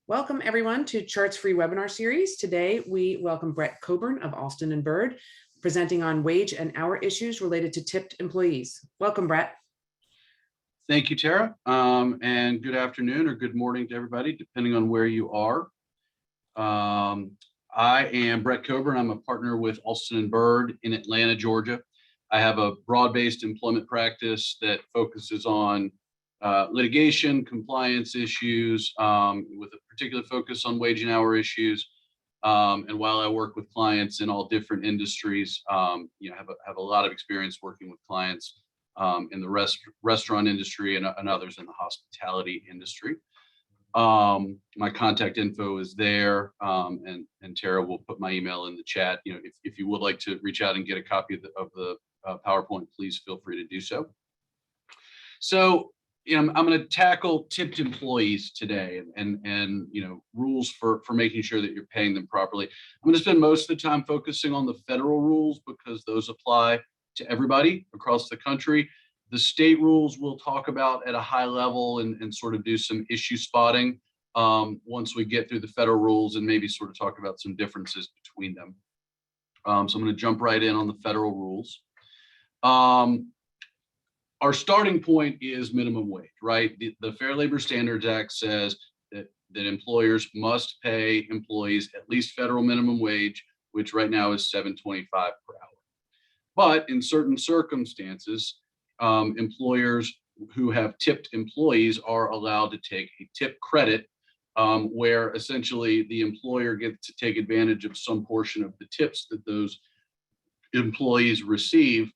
Welcome everyone to Charts Free webinar series. Today we welcome Brett Coburn of ALSTON and Byrd, presenting on wage and hour issues related to tipped employees. Welcome, Brett. Thank you, Tara, and good afternoon or good morning to everybody, depending on where you are. I am Brett Coburn. I'm a partner with ALSTON and Byrd in Atlanta, Georgia. I have a broad-based employment practice that focuses on litigation, compliance issues, with a particular focus on wage and hour issues. And while I work with clients in all different industries, have a lot of experience working with clients in the restaurant industry and others in the hospitality industry. My contact info is there, and Tara will put my email in the chat. If you would like to reach out and get a copy of the PowerPoint, please feel free to do so. So, I'm going to tackle tipped employees today and rules for making sure that you're paying them properly. I'm going to spend most of the time focusing on the federal rules because those apply to everybody across the country. The state rules we'll talk about at a high level and sort of do some issue spotting once we get through the federal rules and maybe sort of talk about some differences between them. So I'm going to jump right in on the federal rules. Our starting point is minimum wage, right? The Fair Labor Standards Act says that employers must pay employees at least federal minimum wage, which right now is $7.25 per hour. But in certain circumstances, employers who have tipped employees are allowed to take a tip credit, where essentially the employer gets to take advantage of some portion of the tips that those employees receive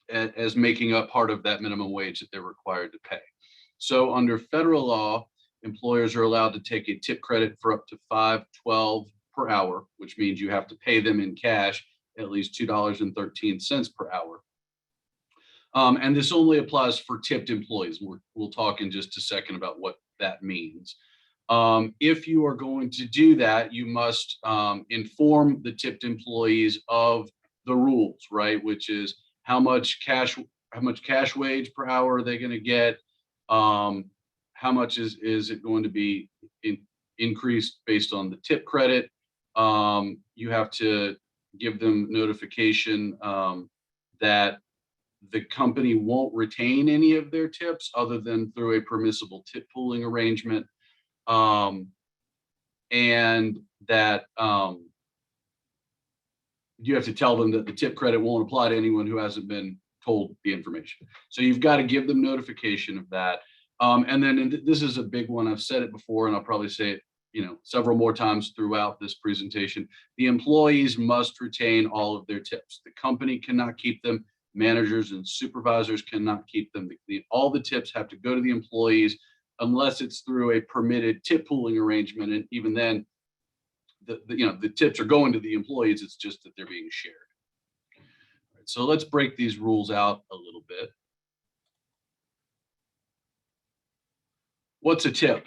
as making up part of that minimum wage that they're required to pay. So under federal law, employers are allowed to take a tip credit for up to $5.12 per hour, which means you have to pay them in cash at least $2.13 per hour. And this only applies for tipped employees. We'll talk in just a second about what that means. If you are going to do that, you must inform the tipped employees of the rules, right? Which is how much cash wage per hour are they going to get? How much is it going to be increased based on the tip credit? You have to give them notification that the company won't retain any of their tips other than through a permissible tip pooling arrangement, and that you have to tell them that the tip credit won't apply to anyone who hasn't been told the information. So you've got to give them notification of that. And then this is a big one. I've said it before, and I'll probably say it, several more times throughout this presentation. The employees must retain all of their tips. The company cannot keep them. Managers and supervisors cannot keep them. All the tips have to go to the employees unless it's through a permitted tip pooling arrangement. And even then, the tips are going to the employees. It's just that they're being shared. All right, so let's break these rules out a little bit. What's a tip?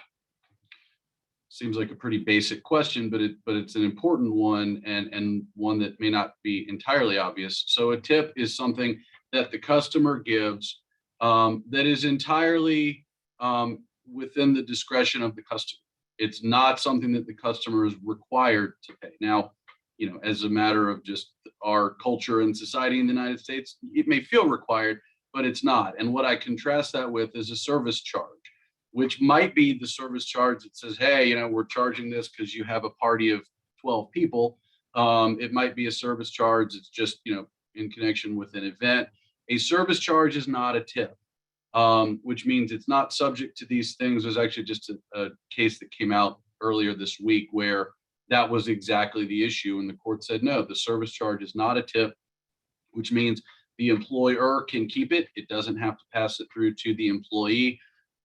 Seems like a pretty basic question, but it's an important one and one that may not be entirely obvious. So a tip is something that the customer gives that is entirely within the discretion of the customer. It's not something that the customer is required to pay. Now, as a matter of just our culture and society in the United States, it may feel required, but it's not. And what I contrast that with is a service charge, which might be the service charge that says, hey, we're charging this because you have a party of 12 people. It might be a service charge. It's just, in connection with an event. A service charge is not a tip, which means it's not subject to these things. There's actually just a case that came out earlier this week where that was exactly the issue. And the court said, no, the service charge is not a tip, which means the employer can keep it. It doesn't have to pass it through to the employee.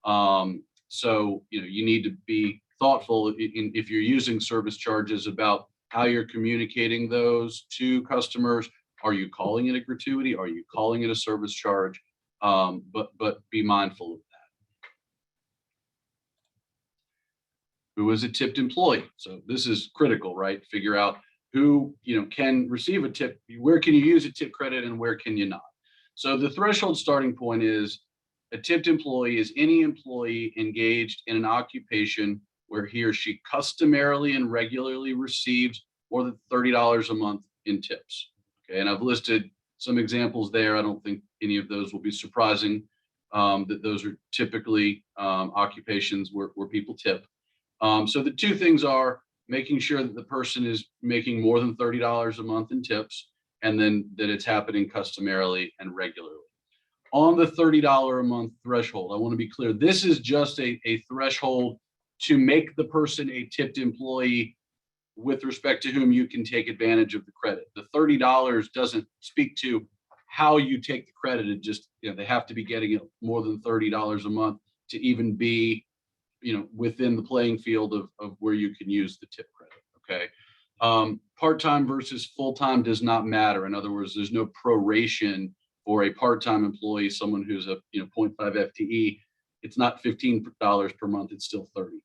So, you need to be thoughtful if you're using service charges about how you're communicating those to customers. Are you calling it a gratuity? Are you calling it a service charge? But be mindful of that. Who is a tipped employee? So this is critical, right? Figure out who, can receive a tip. Where can you use a tip credit and where can you not? So the threshold starting point is a tipped employee is any employee engaged in an occupation where he or she customarily and regularly receives more than $30 a month in tips. Okay, and I've listed some examples there. I don't think any of those will be surprising, that those are typically occupations where people tip. So the two things are making sure that the person is making more than $30 a month in tips, and then that it's happening customarily and regularly. On the $30 a month threshold, I want to be clear, this is just a threshold to make the person a tipped employee with respect to whom you can take advantage of the credit. The $30 doesn't speak to how you take the credit. It just, they have to be getting it more than $30 a month to even be, within the playing field of where you can use the tip credit. Okay. Part-time versus full-time does not matter. In other words, there's no proration for a part-time employee, someone who's a 0.5 FTE. It's not $15 per month, it's still 30.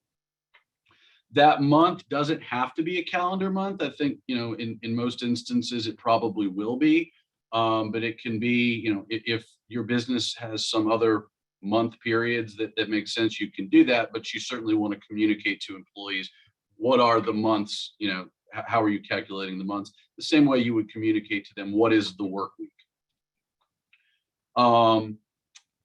That month doesn't have to be a calendar month. I think, in most instances, it probably will be. But it can be, if your business has some other month periods that make sense, you can do that. But you certainly want to communicate to employees, what are the months, how are you calculating the months? The same way you would communicate to them, what is the work week?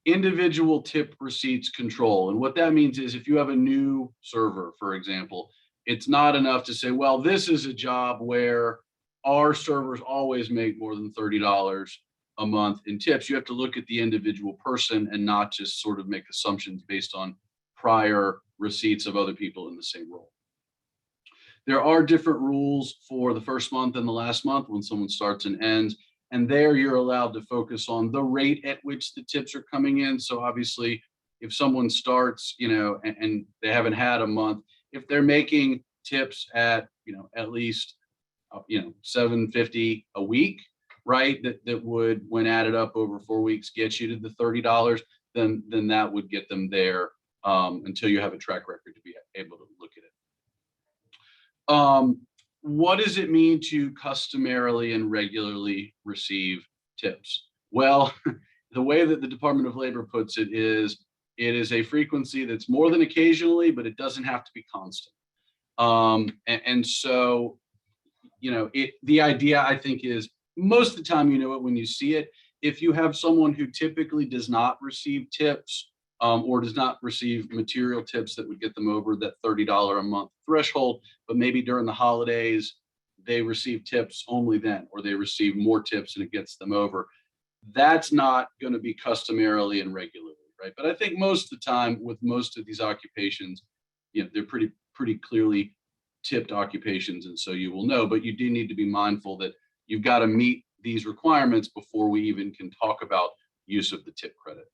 Individual tip receipts control. And what that means is if you have a new server, for example, it's not enough to say, well, this is a job where our servers always make more than $30 a month in tips. You have to look at the individual person and not just sort of make assumptions based on prior receipts of other people in the same role. There are different rules for the first month and the last month when someone starts and ends. And there you're allowed to focus on the rate at which the tips are coming in. So obviously, if someone starts, and they haven't had a month, if they're making tips at, at least, $7.50 a week, right? That would, when added up over 4 weeks, get you to the $30. Then that would get them there, until you have a track record to be able to look at it. What does it mean to customarily and regularly receive tips? Well, the way that the Department of Labor puts it is a frequency that's more than occasionally, but it doesn't have to be constant. And so, the idea, I think, is most of the time you know it when you see it. If you have someone who typically does not receive tips, or does not receive material tips that would get them over that $30 a month threshold, but maybe during the holidays, they receive tips only then, or they receive more tips and it gets them over. That's not going to be customarily and regularly, right? But I think most of the time with most of these occupations, they're pretty clearly tipped occupations. And so you will know, but you do need to be mindful that you've got to meet these requirements before we even can talk about use of the tip credit.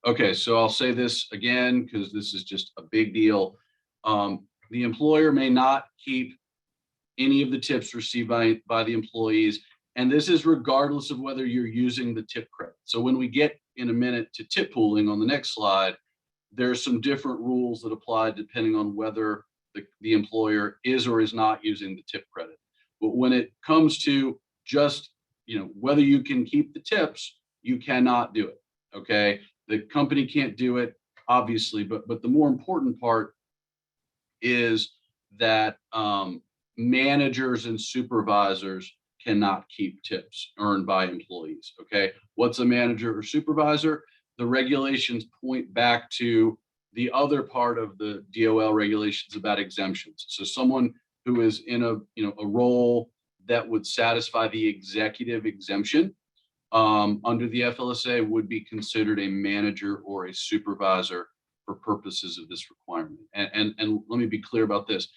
Okay, so I'll say this again, because this is just a big deal. The employer may not keep any of the tips received by the employees, and this is regardless of whether you're using the tip credit. So when we get in a minute to tip pooling on the next slide, there's some different rules that apply depending on whether the employer is or is not using the tip credit. But when it comes to just, whether you can keep the tips, you cannot do it, okay? The company can't do it, obviously, but the more important part is that managers and supervisors cannot keep tips earned by employees, okay? What's a manager or supervisor? The regulations point back to the other part of the DOL regulations about exemptions. So someone who is in a role that would satisfy the executive exemption under the FLSA would be considered a manager or a supervisor for purposes of this requirement. And let me be clear about this.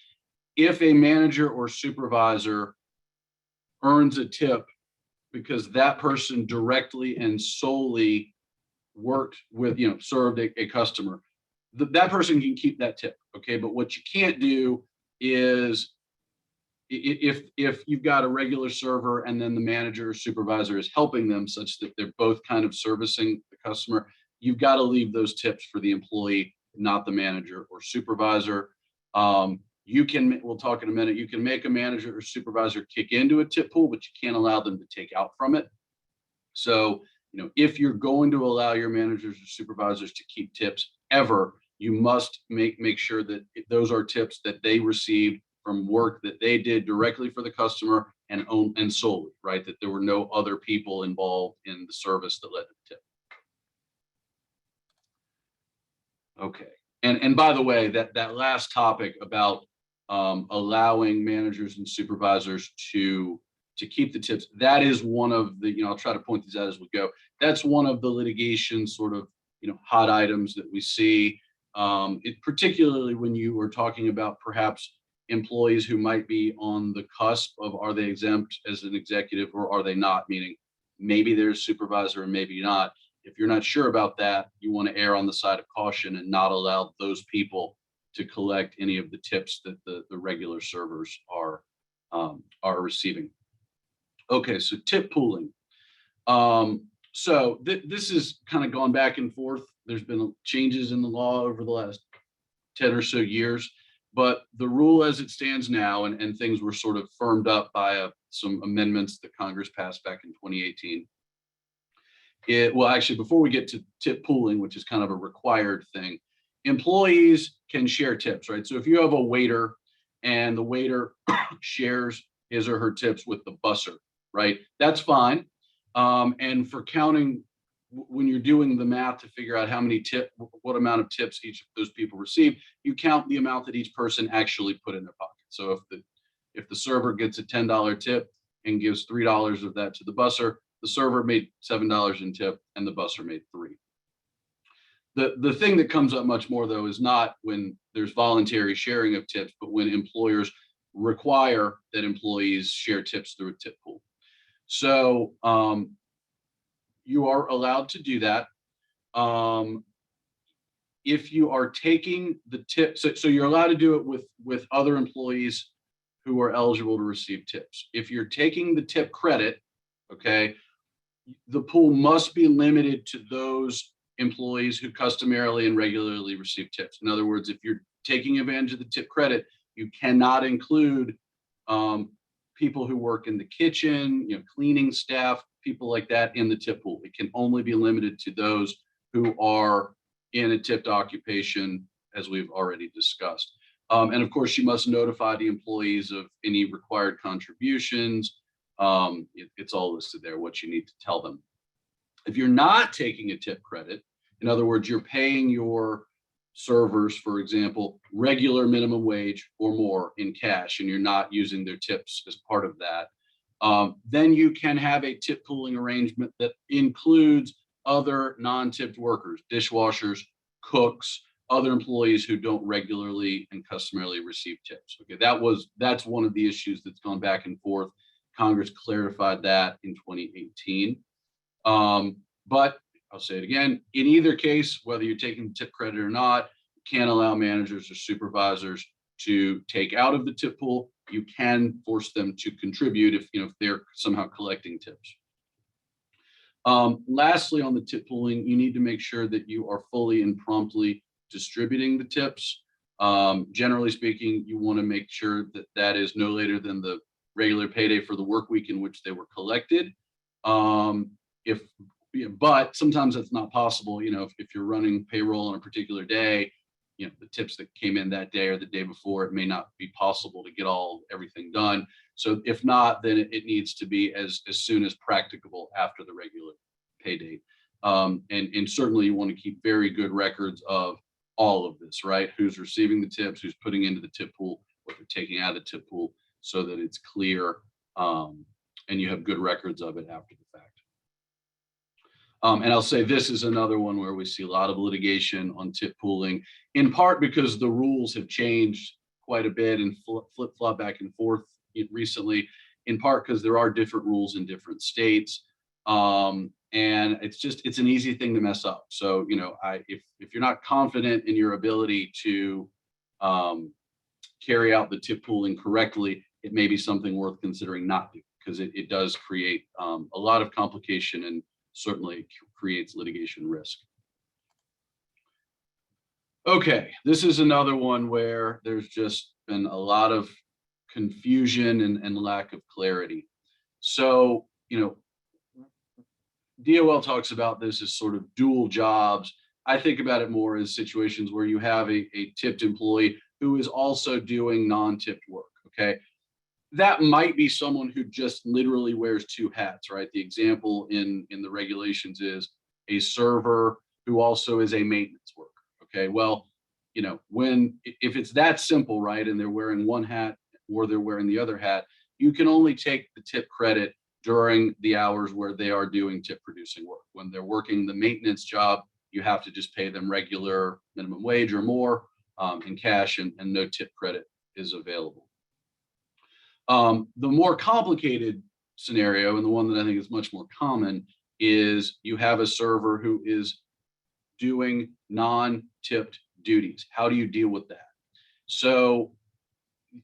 If a manager or supervisor earns a tip because that person directly and solely worked with, served a customer, that person can keep that tip, okay? But what you can't do is if you've got a regular server and then the manager or supervisor is helping them such that they're both kind of servicing the customer, you've got to leave those tips for the employee, not the manager or supervisor. We'll talk in a minute, you can make a manager or supervisor kick into a tip pool, but you can't allow them to take out from it. So, if you're going to allow your managers or supervisors to keep tips ever, you must make sure that those are tips that they received from work that they did directly for the customer and solely, right? That there were no other people involved in the service that led to the tip. Okay. And by the way, that last topic about allowing managers and supervisors to keep the tips, that is one of the, I'll try to point these out as we go. That's one of the litigation sort of, hot items that we see, particularly when you are talking about perhaps employees who might be on the cusp of, are they exempt as an executive or are they not? Meaning maybe they're a supervisor and maybe not. If you're not sure about that, you want to err on the side of caution and not allow those people to collect any of the tips that the regular servers are receiving. Okay, so tip pooling. So this is kind of gone back and forth. There's been changes in the law over the last 10 or so years, but the rule as it stands now, and things were sort of firmed up by some amendments that Congress passed back in 2018. Well, actually, before we get to tip pooling, which is kind of a required thing, employees can share tips, right? So if you have a waiter and the waiter shares his or her tips with the busser, right? That's fine. And for counting, when you're doing the math to figure out what amount of tips each of those people receive, you count the amount that each person actually put in their pocket. So if the server gets a $10 tip and gives $3 of that to the busser, the server made $7 in tip and the busser made $3. The thing that comes up much more though is not when there's voluntary sharing of tips, but when employers require that employees share tips through a tip pool. So you are allowed to do that. If you are taking the tip, so you're allowed to do it with other employees who are eligible to receive tips. If you're taking the tip credit, okay, the pool must be limited to those employees who customarily and regularly receive tips. In other words, if you're taking advantage of the tip credit, you cannot include people who work in the kitchen, cleaning staff, people like that in the tip pool. It can only be limited to those who are in a tipped occupation, as we've already discussed. And of course, you must notify the employees of any required contributions. It's all listed there, what you need to tell them. If you're not taking a tip credit, in other words, you're paying your servers, for example, regular minimum wage or more in cash, and you're not using their tips as part of that, then you can have a tip pooling arrangement that includes other non-tipped workers, dishwashers, cooks, other employees who don't regularly and customarily receive tips. Okay, that's one of the issues that's gone back and forth. Congress clarified that in 2018. But I'll say it again, in either case, whether you're taking the tip credit or not, you can't allow managers or supervisors to take out of the tip pool. You can force them to contribute if they're somehow collecting tips. Lastly, on the tip pooling, you need to make sure that you are fully and promptly distributing the tips. Generally speaking, you want to make sure that that is no later than the regular payday for the work week in which they were collected. But sometimes that's not possible. If you're running payroll on a particular day, the tips that came in that day or the day before, it may not be possible to get everything done. So if not, then it needs to be as soon as practicable after the regular pay date. And certainly you want to keep very good records of all of this, right? Who's receiving the tips, who's putting into the tip pool, what they're taking out of the tip pool, so that it's clear and you have good records of it after the fact. And I'll say this is another one where we see a lot of litigation on tip pooling, in part because the rules have changed quite a bit and flip-flop back and forth recently, in part because there are different rules in different states. And it's an easy thing to mess up. So, if you're not confident in your ability to carry out the tip pooling correctly, it may be something worth considering not doing, because it does create a lot of complication and certainly creates litigation risk. Okay, this is another one where there's just been a lot of confusion and lack of clarity. So, DOL talks about this as sort of dual jobs. I think about it more as situations where you have a tipped employee who is also doing non-tipped work. Okay. That might be someone who just literally wears two hats, right? The example in the regulations is a server who also is a maintenance worker. Okay. Well, if it's that simple, right, and they're wearing one hat or they're wearing the other hat, you can only take the tip credit during the hours where they are doing tip producing work. When they're working the maintenance job, you have to just pay them regular minimum wage or more in cash, and no tip credit is available. The more complicated scenario, and the one that I think is much more common, is you have a server who is doing non-tipped duties. How do you deal with that? So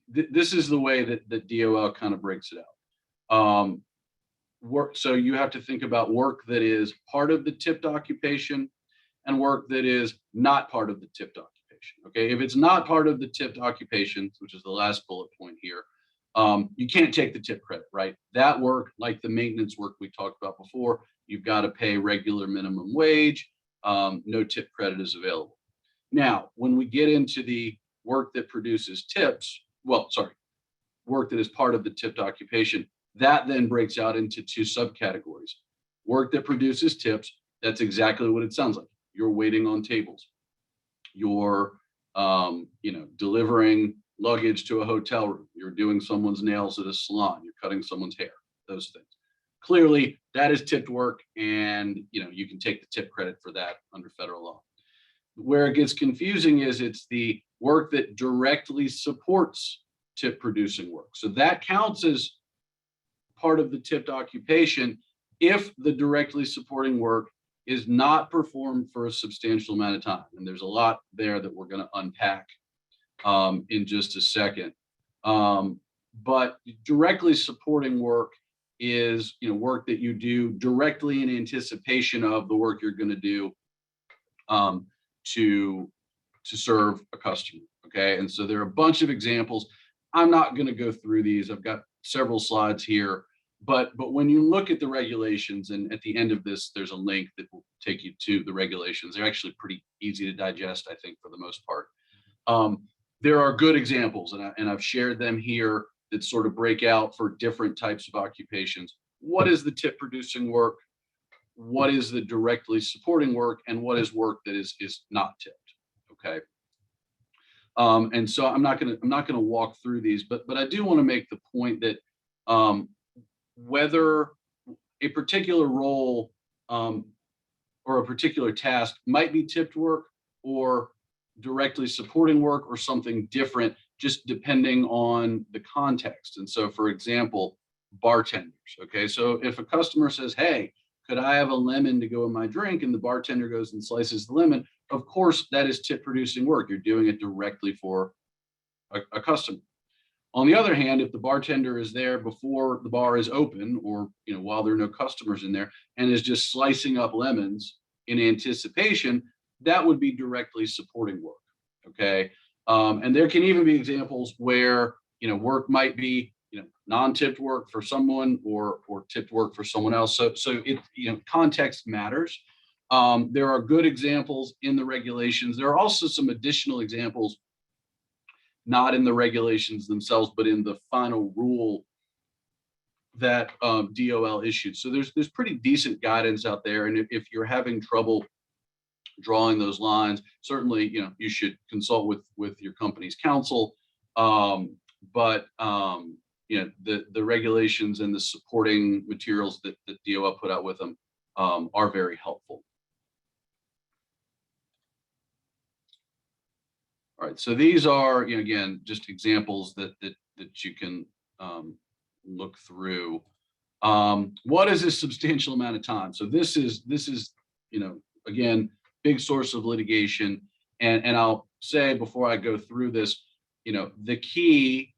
this is the way that DOL kind of breaks it out. So you have to think about work that is part of the tipped occupation and work that is not part of the tipped occupation. Okay, if it's not part of the tipped occupation, which is the last bullet point here, you can't take the tip credit, right? That work, like the maintenance work we talked about before, you've got to pay regular minimum wage. No tip credit is available. Now, when we get into the work that produces tips, work that is part of the tipped occupation, that then breaks out into two subcategories. Work that produces tips, that's exactly what it sounds like. You're waiting on tables. You're, delivering luggage to a hotel room. You're doing someone's nails at a salon. You're cutting someone's hair, those things. Clearly, that is tipped work, and you can take the tip credit for that under federal law. Where it gets confusing is it's the work that directly supports tip producing work. So that counts as part of the tipped occupation if the directly supporting work is not performed for a substantial amount of time. And there's a lot there that we're going to unpack in just a second. But directly supporting work is work that you do directly in anticipation of the work you're going to do to serve a customer. Okay, and so there are a bunch of examples. I'm not going to go through these. I've got several slides here, but when you look at the regulations, and at the end of this, there's a link that will take you to the regulations. They're actually pretty easy to digest, I think, for the most part. There are good examples, and I've shared them here that sort of break out for different types of occupations. What is the tip producing work? What is the directly supporting work? And what is work that is not tipped? Okay. And so I'm not going to walk through these, but I do want to make the point that whether a particular role or a particular task might be tipped work or directly supporting work or something different, just depending on the context. And so, for example, bartenders. Okay, so if a customer says, "Hey, could I have a lemon to go in my drink?" and the bartender goes and slices the lemon, of course, that is tip producing work. You're doing it directly for a customer. On the other hand, if the bartender is there before the bar is open, or while there are no customers in there, and is just slicing up lemons in anticipation, that would be directly supporting work. Okay, and there can even be examples where work might be non-tipped work for someone or tipped work for someone else. So it context matters. There are good examples in the regulations. There are also some additional examples, not in the regulations themselves, but in the final rule that DOL issued. So there's pretty decent guidance out there. And if you're having trouble drawing those lines, certainly you should consult with your company's counsel. But the regulations and the supporting materials that DOL put out with them are very helpful. All right, so these are again just examples that you can look through. What is a substantial amount of time? So this is again, big source of litigation, and I'll say before I go through this, the key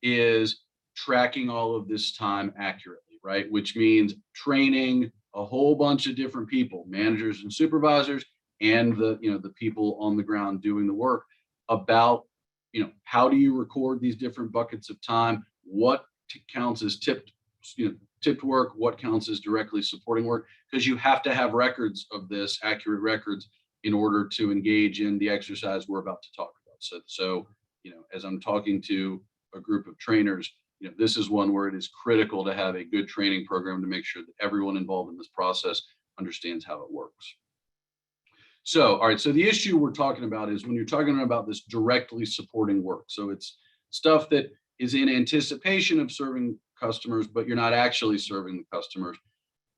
is tracking all of this time accurately, right? Which means training a whole bunch of different people, managers and supervisors, and the people on the ground doing the work about, how do you record these different buckets of time? What counts as tipped work? What counts as directly supporting work? Because you have to have records of this, accurate records, in order to engage in the exercise we're about to talk about. So, as I'm talking to a group of trainers, this is one where it is critical to have a good training program to make sure that everyone involved in this process understands how it works. So, all right, so the issue we're talking about is when you're talking about this directly supporting work. So it's stuff that is in anticipation of serving customers, but you're not actually serving the customers.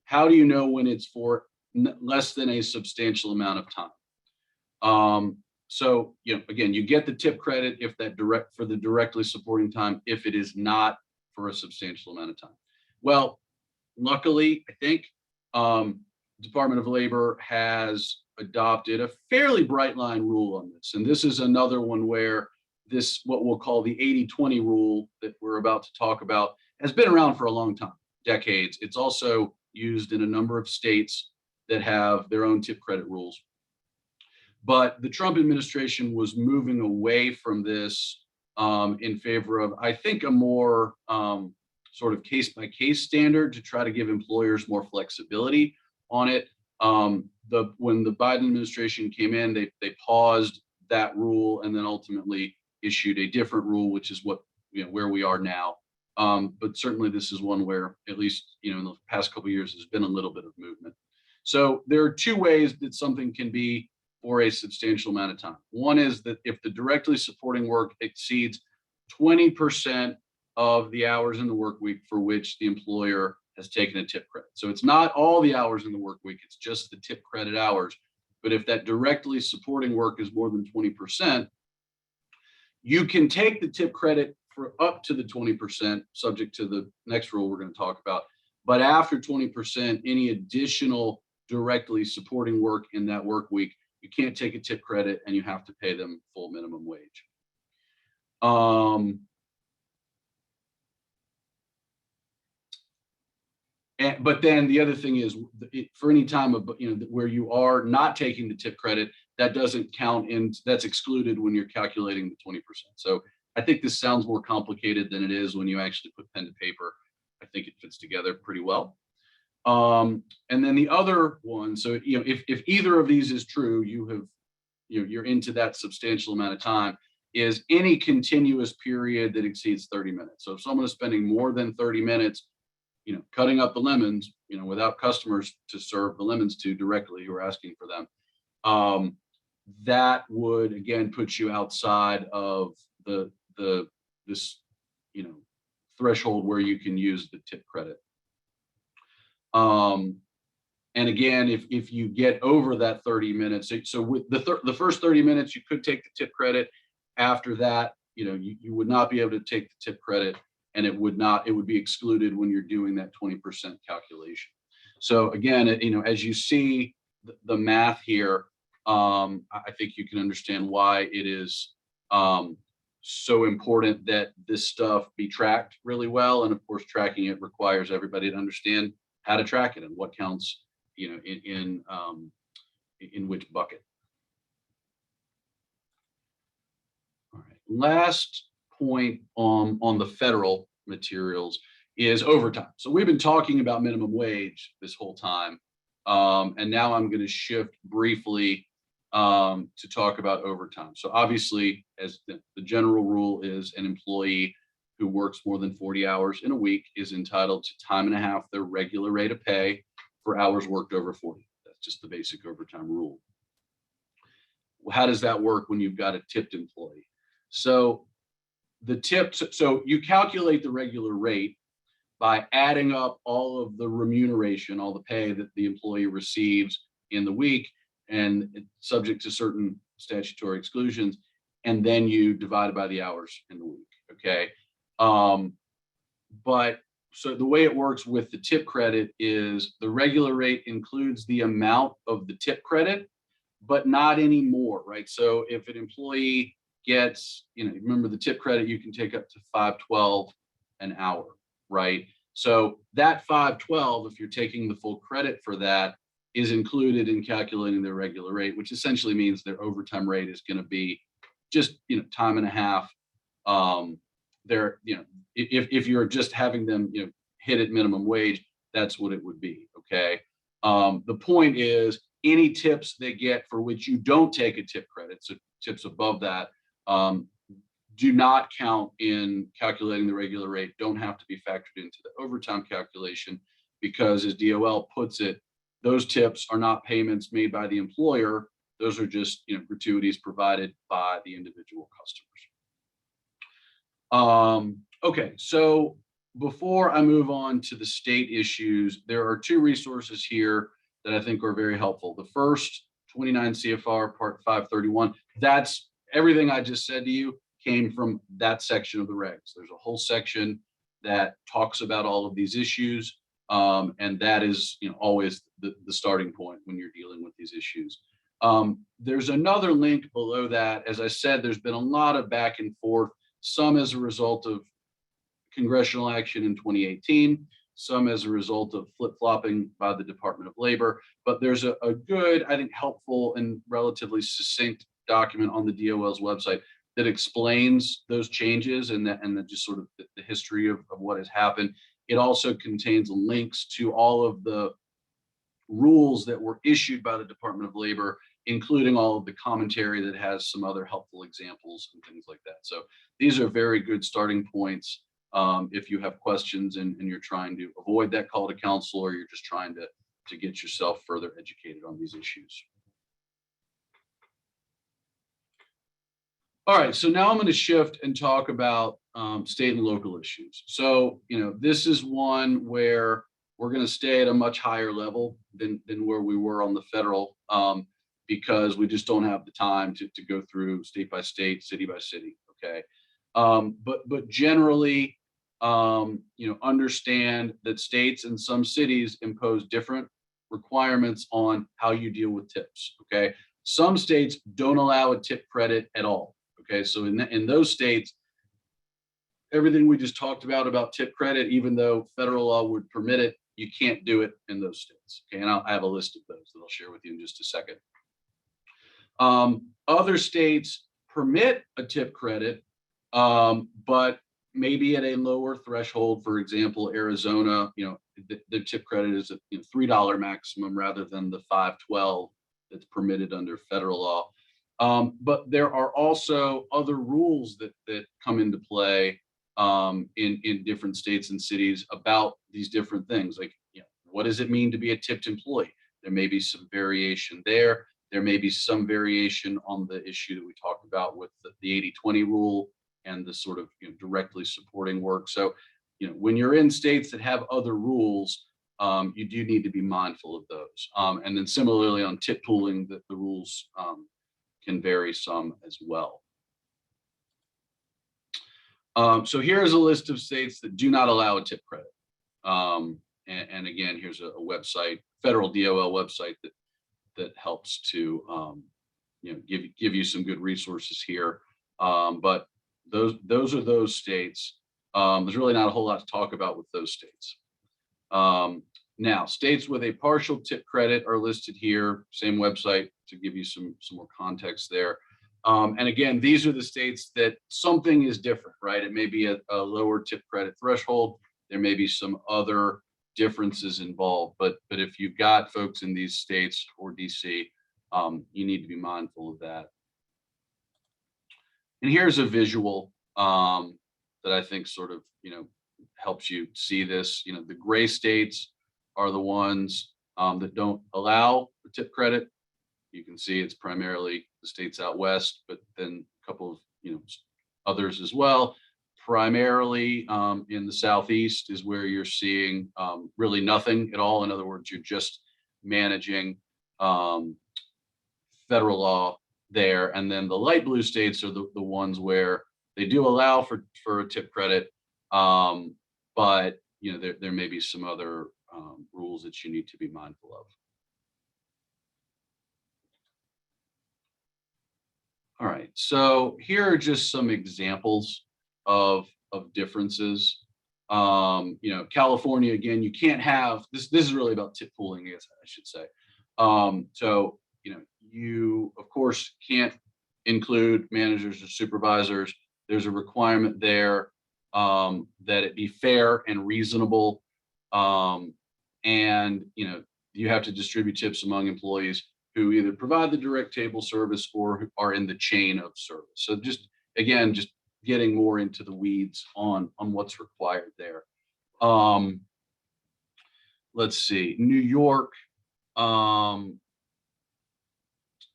How do you know when it's for less than a substantial amount of time? So, again, you get the tip credit if that for the directly supporting time, if it is not for a substantial amount of time. Well, luckily, I think Department of Labor has adopted a fairly bright line rule on this. And this is another one where this, what we'll call the 80-20 rule that we're about to talk about, has been around for a long time, decades. It's also used in a number of states that have their own tip credit rules. But the Trump administration was moving away from this in favor of, I think, a more sort of case-by-case standard to try to give employers more flexibility on it. When the Biden administration came in, they paused that rule and then ultimately issued a different rule, which is what where we are now. But certainly this is one where, at least in the past couple of years, there's been a little bit of movement. So there are two ways that something can be for a substantial amount of time. One is that if the directly supporting work exceeds 20% of the hours in the work week for which the employer has taken a tip credit. So it's not all the hours in the work week, it's just the tip credit hours. But if that directly supporting work is more than 20%, you can take the tip credit for up to the 20%, subject to the next rule we're going to talk about. But after 20%, any additional directly supporting work in that work week, you can't take a tip credit and you have to pay them full minimum wage. But then the other thing is, for any time of where you are not taking the tip credit, that doesn't count in, that's excluded when you're calculating the 20%. So I think this sounds more complicated than it is when you actually put pen to paper. I think it fits together pretty well. And then the other one, so if either of these is true, you're into that substantial amount of time, is any continuous period that exceeds 30 minutes. So if someone is spending more than 30 minutes cutting up the lemons, without customers to serve the lemons to directly who are asking for them, that would again put you outside of this threshold where you can use the tip credit. And again, if you get over that 30 minutes, so with the first 30 minutes, you could take the tip credit. After that, you would not be able to take the tip credit, and it would be excluded when you're doing that 20% calculation. So again, as you see the math here, I think you can understand why it is so important that this stuff be tracked really well. And of course, tracking it requires everybody to understand how to track it and what counts, in which bucket. All right. Last point on the federal materials is overtime. So we've been talking about minimum wage this whole time, and now I'm going to shift briefly to talk about overtime. So obviously, as the general rule is, an employee who works more than 40 hours in a week is entitled to time and a half their regular rate of pay for hours worked over 40. That's just the basic overtime rule. Well, how does that work when you've got a tipped employee? So so you calculate the regular rate by adding up all of the remuneration, all the pay that the employee receives in the week, and it's subject to certain statutory exclusions, and then you divide it by the hours in the week. Okay. But so the way it works with the tip credit is the regular rate includes the amount of the tip credit, but not any more, right? So if an employee gets, remember the tip credit, you can take up to $5.12 an hour, right? So that $5.12, if you're taking the full credit for that, is included in calculating their regular rate, which essentially means their overtime rate is going to be just, time and a half. If you're just having them, hit at minimum wage, that's what it would be. Okay. The point is any tips they get for which you don't take a tip credit, so tips above that, do not count in calculating the regular rate, don't have to be factored into the overtime calculation, because as DOL puts it, those tips are not payments made by the employer. Those are just, gratuities provided by the individual customers. Okay, so before I move on to the state issues, there are two resources here that I think are very helpful. The first, 29 CFR Part 531, that's everything I just said to you came from that section of the regs. There's a whole section that talks about all of these issues, and that is, always the starting point when you're dealing with these issues. There's another link below that. As I said, there's been a lot of back and forth, some as a result of congressional action in 2018, some as a result of flip-flopping by the Department of Labor. But there's a good, I think, helpful and relatively succinct document on the DOL's website that explains those changes and just sort of the history of what has happened. It also contains links to all of the rules that were issued by the Department of Labor, including all of the commentary that has some other helpful examples and things like that. So these are very good starting points if you have questions and you're trying to avoid that call to counsel, or you're just trying to get yourself further educated on these issues. All right, so now I'm going to shift and talk about state and local issues. So, this is one where we're going to stay at a much higher level than where we were on the federal, because we just don't have the time to go through state by state, city by city. Okay, but generally, understand that states and some cities impose different requirements on how you deal with tips. Okay, some states don't allow a tip credit at all. Okay, so in those states, everything we just talked about tip credit, even though federal law would permit it, you can't do it in those states. Okay, and I have a list of those that I'll share with you in just a second. Other states permit a tip credit, but maybe at a lower threshold. For example, Arizona, the tip credit is a $3 maximum rather than the $5.12 that's permitted under federal law. But there are also other rules that come into play in different states and cities about these different things. Like, what does it mean to be a tipped employee? There may be some variation there. There may be some variation on the issue that we talked about with the 80-20 rule and the sort of directly supporting work. So, when you're in states that have other rules, you do need to be mindful of those. And then similarly on tip pooling, the rules can vary some as well. So here's a list of states that do not allow a tip credit. And again, here's a website, federal DOL website that helps to give you some good resources here. But those are those states. There's really not a whole lot to talk about with those states. Now, states with a partial tip credit are listed here, same website to give you some more context there. And again, these are the states that something is different, right? It may be a lower tip credit threshold. There may be some other differences involved, but if you've got folks in these states or DC, you need to be mindful of that. And here's a visual that I think sort of, helps you see this. The gray states are the ones that don't allow the tip credit. You can see it's primarily the states out west, but then a couple of others as well. Primarily in the southeast is where you're seeing really nothing at all. In other words, you're just managing federal law there. And then the light blue states are the ones where they do allow for a tip credit, but there may be some other rules that you need to be mindful of. All right, so here are just some examples of differences. California, again, you can't have this. This is really about tip pooling, I guess I should say. So you of course can't include managers or supervisors. There's a requirement there that it be fair and reasonable, and you have to distribute tips among employees who either provide the direct table service or who are in the chain of service. So just, again, just getting more into the weeds on what's required there. Let's see, New York,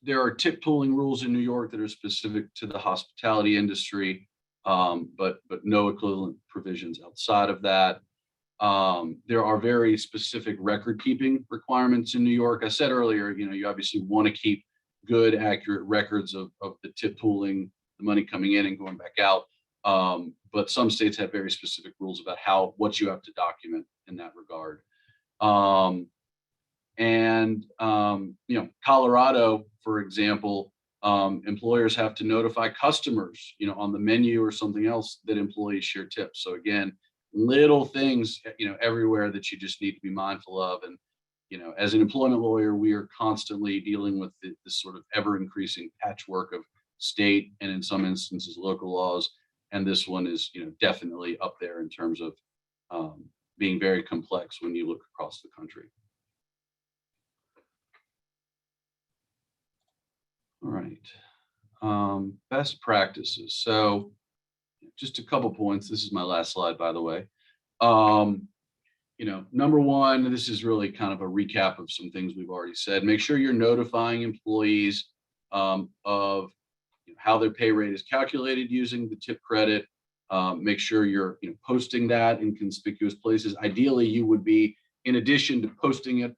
there are tip pooling rules in New York that are specific to the hospitality industry, but no equivalent provisions outside of that. There are very specific record keeping requirements in New York. I said earlier, you obviously want to keep good, accurate records of the tip pooling, the money coming in and going back out. But some states have very specific rules about what you have to document in that regard. Colorado, for example, employers have to notify customers, on the menu or something else that employees share tips. So again, little things, everywhere that you just need to be mindful of. And, as an employment lawyer, we are constantly dealing with this sort of ever increasing patchwork of state and in some instances local laws. And this one is, definitely up there in terms of being very complex when you look across the country. All right, best practices. So just a couple points. This is my last slide, by the way. Number one, this is really kind of a recap of some things we've already said. Make sure you're notifying employees of how their pay rate is calculated using the tip credit. Make sure you're posting that in conspicuous places. Ideally, you would be, in addition to posting it,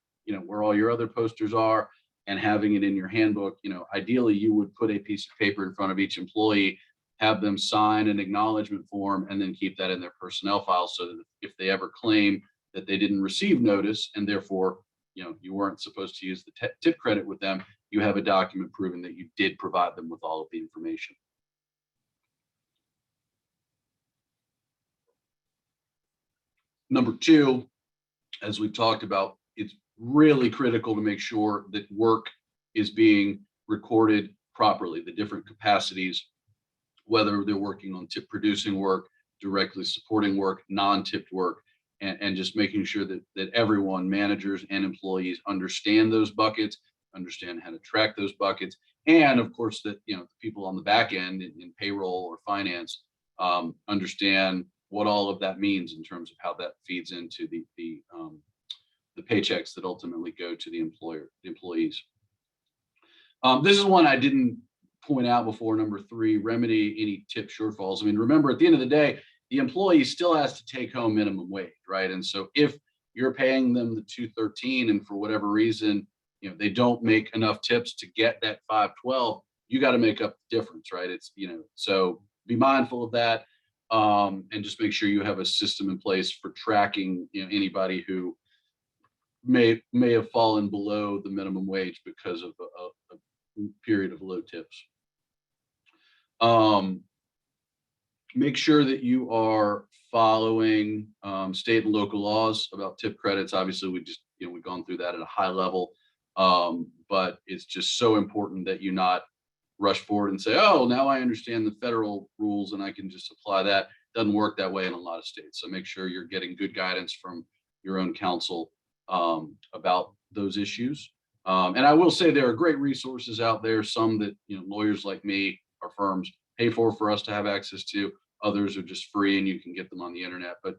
where all your other posters are, and having it in your handbook, ideally you would put a piece of paper in front of each employee, have them sign an acknowledgement form, and then keep that in their personnel file so that if they ever claim that they didn't receive notice and therefore, you weren't supposed to use the tip credit with them, you have a document proving that you did provide them with all of the information. Number two, as we've talked about, it's really critical to make sure that work is being recorded properly, the different capacities, whether they're working on tip producing work, directly supporting work, non-tipped work, and just making sure that everyone, managers and employees, understand those buckets, understand how to track those buckets, and of course that the people on the back end in payroll or finance understand what all of that means in terms of how that feeds into the paychecks that ultimately go to the employees. This is one I didn't point out before. Number three, remedy any tip shortfalls. I mean, remember, at the end of the day, the employee still has to take home minimum wage, right? And so if you're paying them the $213 and for whatever reason, they don't make enough tips to get that $512, you got to make up the difference, right? It's, so be mindful of that, and just make sure you have a system in place for tracking, anybody who may have fallen below the minimum wage because of a period of low tips. Make sure that you are following state and local laws about tip credits. Obviously, we've gone through that at a high level, but it's just so important that you not rush forward and say, oh, now I understand the federal rules and I can just apply that. Doesn't work that way in a lot of states. So make sure you're getting good guidance from your own counsel about those issues. And I will say there are great resources out there, some that lawyers like me or firms pay for us to have access to. Others are just free and you can get them on the internet. But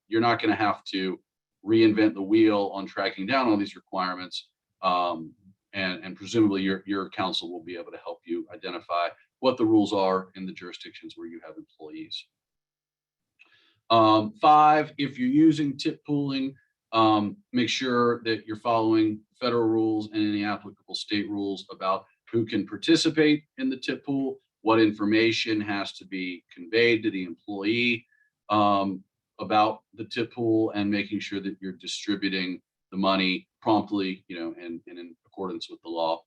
you're not going to have to reinvent the wheel on tracking down all these requirements. And presumably your counsel will be able to help you identify what the rules are in the jurisdictions where you have employees. 5, if you're using tip pooling, make sure that you're following federal rules and any applicable state rules about who can participate in the tip pool, what information has to be conveyed to the employee about the tip pool, and making sure that you're distributing the money promptly, and in accordance with the law.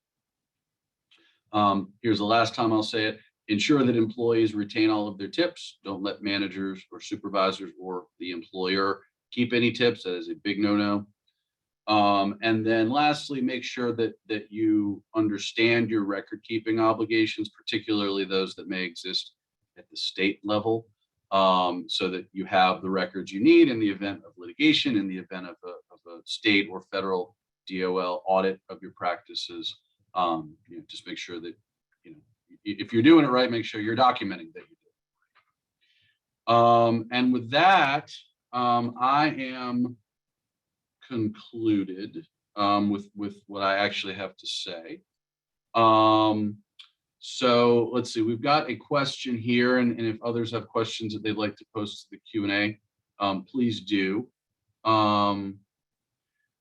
Here's the last time I'll say it. Ensure that employees retain all of their tips. Don't let managers or supervisors or the employer keep any tips. That is a big no-no. And then lastly, make sure that you understand your record keeping obligations, particularly those that may exist at the state level, so that you have the records you need in the event of litigation, in the event of a state or federal DOL audit of your practices. Just make sure that, if you're doing it right, make sure you're documenting that you do. And with that, I am concluded with what I actually have to say. So let's see, we've got a question here, and if others have questions that they'd like to post to the Q&A, please do.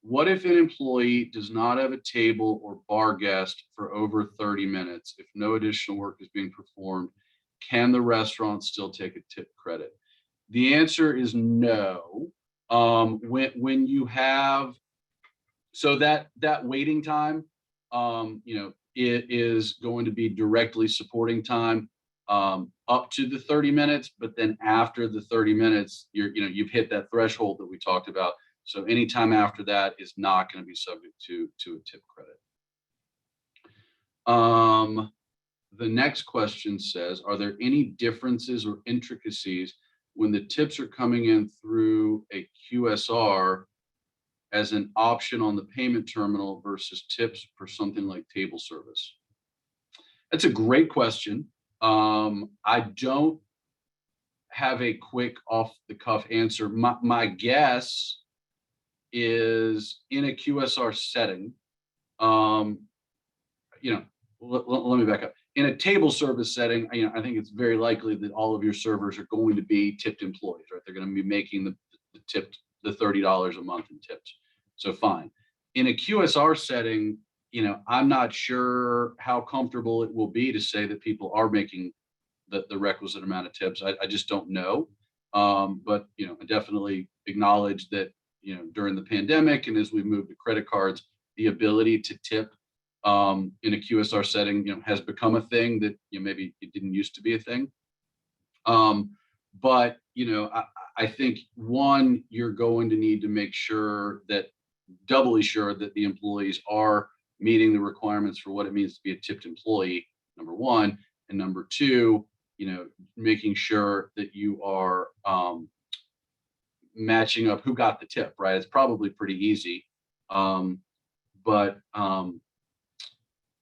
What if an employee does not have a table or bar guest for over 30 minutes? If no additional work is being performed, can the restaurant still take a tip credit? The answer is no. When you have, so that waiting time, it is going to be directly supporting time up to the 30 minutes, but then after the 30 minutes, you've hit that threshold that we talked about. So anytime after that is not going to be subject to a tip credit. The next question says, are there any differences or intricacies when the tips are coming in through a QSR as an option on the payment terminal versus tips for something like table service? That's a great question. I don't have a quick off the cuff answer. My guess is in a QSR setting, let me back up. In a table service setting, I think it's very likely that all of your servers are going to be tipped employees, right? They're going to be making the $30 a month in tips. So fine. In a QSR setting, I'm not sure how comfortable it will be to say that people are making the requisite amount of tips. I just don't know. But I definitely acknowledge that during the pandemic and as we move to credit cards, the ability to tip in a QSR setting has become a thing that maybe it didn't used to be a thing. But I think one, you're going to need to make sure that doubly sure that the employees are meeting the requirements for what it means to be a tipped employee, number one, and number two, making sure that you are matching up who got the tip, right? It's probably pretty easy.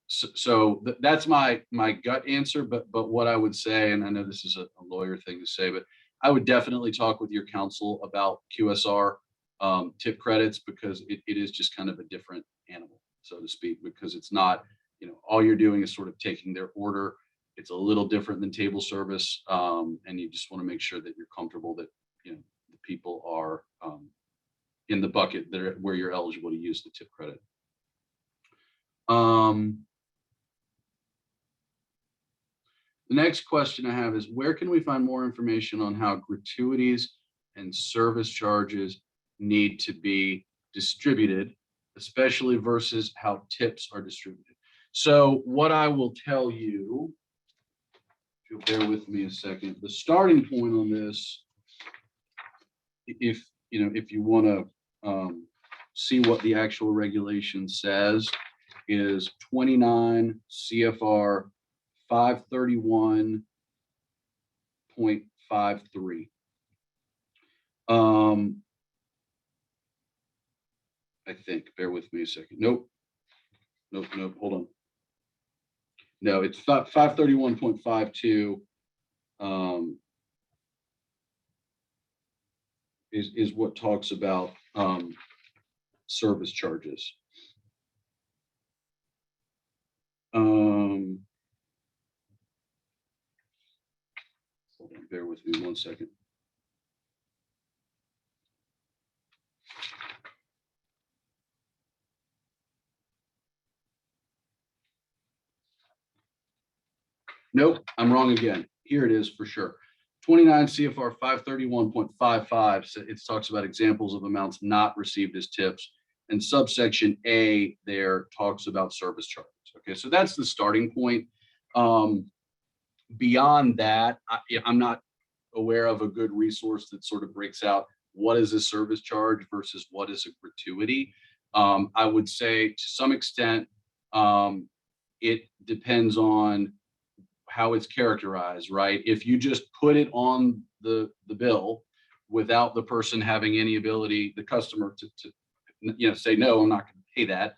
So that's my gut answer, but what I would say, and I know this is a lawyer thing to say, but I would definitely talk with your counsel about QSR tip credits, because it is just kind of a different animal, so to speak, because it's not, all you're doing is sort of taking their order. It's a little different than table service, and you just want to make sure that you're comfortable that the people are in the bucket where you're eligible to use the tip credit. The next question I have is, where can we find more information on how gratuities and service charges need to be distributed, especially versus how tips are distributed? So what I will tell you, if you'll bear with me a second, the starting point on this, if you want to see what the actual regulation says, is 29 CFR 531.53. I think, bear with me a second. Nope, hold on. No, it's 531.52 is what talks about service charges. Hold on, bear with me 1 second. Nope, I'm wrong again. Here it is for sure. 29 CFR 531.55, it talks about examples of amounts not received as tips, and subsection A there talks about service charges. Okay, so that's the starting point. Beyond that, I'm not aware of a good resource that sort of breaks out what is a service charge versus what is a gratuity. I would say to some extent, it depends on how it's characterized, right? If you just put it on the bill without the person having any ability, the customer to say, no, I'm not going to pay that.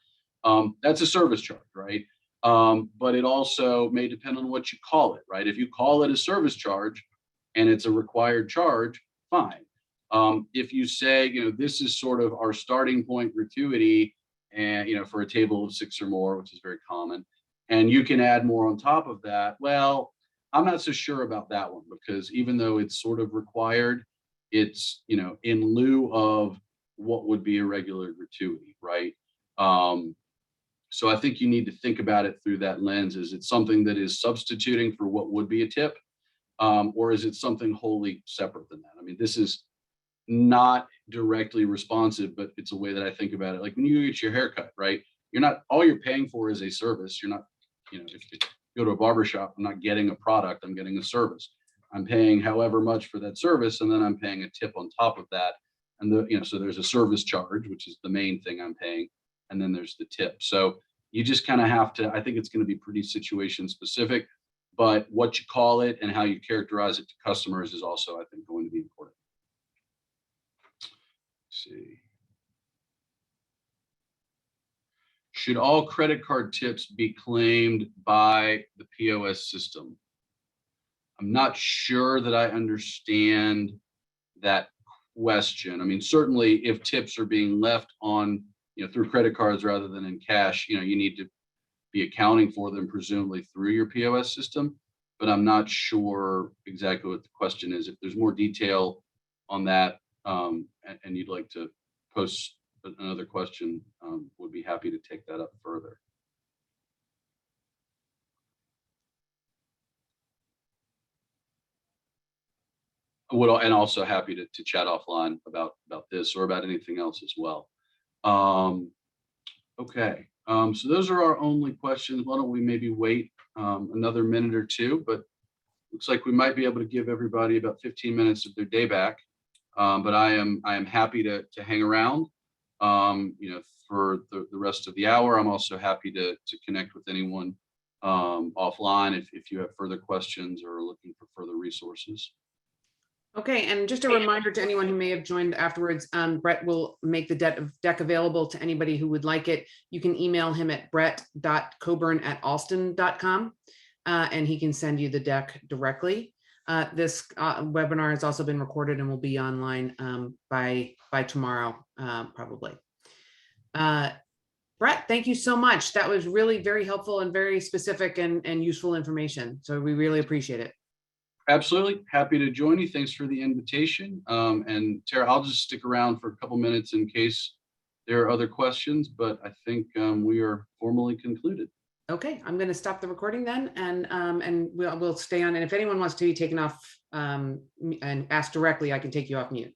That's a service charge, right? But it also may depend on what you call it, right? If you call it a service charge and it's a required charge, fine. If you say, this is sort of our starting point gratuity, and for a table of 6 or more, which is very common, and you can add more on top of that, well, I'm not so sure about that one, because even though it's sort of required, it's in lieu of what would be a regular gratuity, right? So I think you need to think about it through that lens. Is it something that is substituting for what would be a tip? Or is it something wholly separate than that? I mean, this is not directly responsive, but it's a way that I think about it. Like when you get your haircut, right? All you're paying for is a service. You're not, if you go to a barber shop, I'm not getting a product, I'm getting a service. I'm paying however much for that service, and then I'm paying a tip on top of that. And so there's a service charge, which is the main thing I'm paying, and then there's the tip. So you just kind of have to, I think it's going to be pretty situation specific, but what you call it and how you characterize it to customers is also, I think, going to be important. Let's see. Should all credit card tips be claimed by the POS system? I'm not sure that I understand that question. I mean, certainly if tips are being left on, through credit cards rather than in cash, you need to be accounting for them presumably through your POS system, but I'm not sure exactly what the question is. If there's more detail on that, and you'd like to post another question, would be happy to take that up further. And also happy to chat offline about this or about anything else as well. Okay, so those are our only questions. Why don't we maybe wait another minute or two, but looks like we might be able to give everybody about 15 minutes of their day back. But I am happy to hang around, for the rest of the hour. I'm also happy to connect with anyone offline if you have further questions or are looking for further resources. Okay, and just a reminder to anyone who may have joined afterwards, Brett will make the deck available to anybody who would like it. You can email him at brett.coburn@alston.com, and he can send you the deck directly. This webinar has also been recorded and will be online by tomorrow, probably. Brett, thank you so much. That was really very helpful and very specific and useful information. So we really appreciate it. Absolutely. Happy to join you. Thanks for the invitation. And Tara, I'll just stick around for a couple minutes in case there are other questions, but I think we are formally concluded. Okay, I'm going to stop the recording then, and we'll stay on. And if anyone wants to be taken off and ask directly, I can take you off mute.